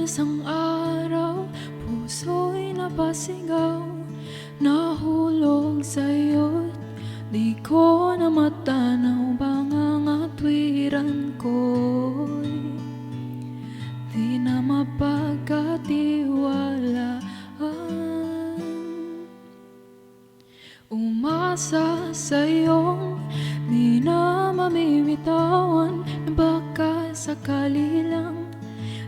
isang araw, puso'y napasigaw, nahulog sa'yo't di ko na matanaw. Bang atwiran ko'y di na mapagkatiwalaan. Umasa sa'yong di na mamimitawan, na baka sakali lang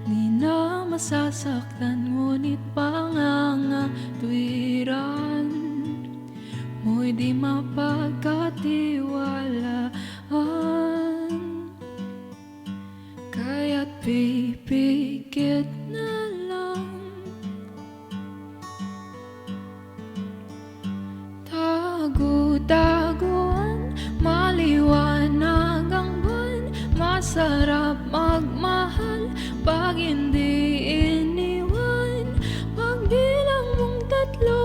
di na masasaktan. Ngunit pangangatwiran mo'y di mapagkatiwalaan. Kaya't pipikit na lang, tago-taguan, maliwanag ang buwan. Masarap magmahal pag hindi iniwan. Pagbilang mong tatlo,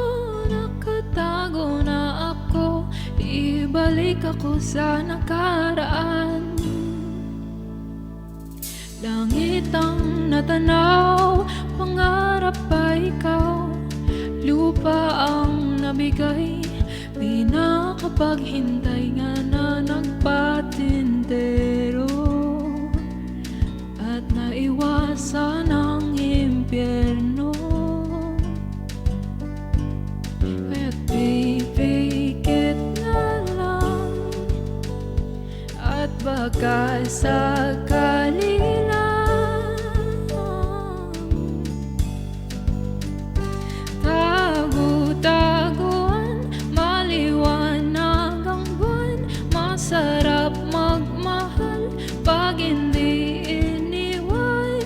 nakatago na ako, ibalik ako sa nakaraan. Langit ang natanaw, pangarap ay ikaw. Lupa ang nabigay, di nakapaghintay. Nga na nagpatintero at naiwasan ang impyerno. Kaya't pipikit na lang, at baka sakali lang tago-taguan, maliwanag ang buwan. Masarap magmahal pag hindi iniwan.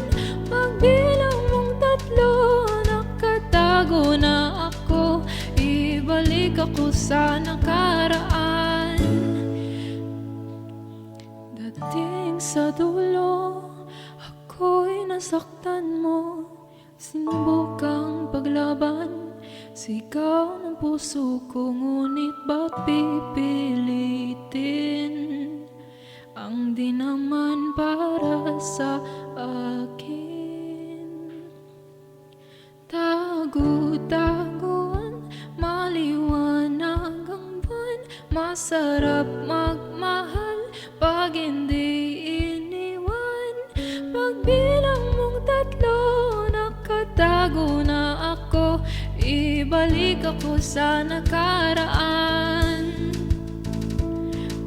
Pagbilang mong tatlo, nakatago na ako, ibalik ako sa nakaraan. Dating sa dulo, ako'y nasaktan mo. Sinubukang paglaban, sigaw ng puso ko. Ngunit ba't pipilitin ang di naman para sa akin? Tago-taguan, maliwanag ang buwan. Masarap magmahal pag hindi iniwan. Pagbilang mong tatlo, nakatago na ako, ibalik ako sa nakaraan.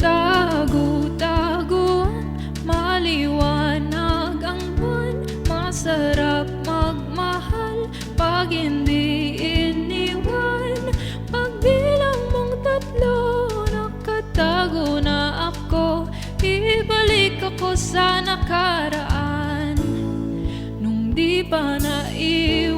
Tago-taguan, maliwanag ang buwan. Masarap magmahal pag hindi iniwan. Pagbilang mong tatlo, nakatago na ako, ibalik ako sa nakaraan. Nung di pa naiwan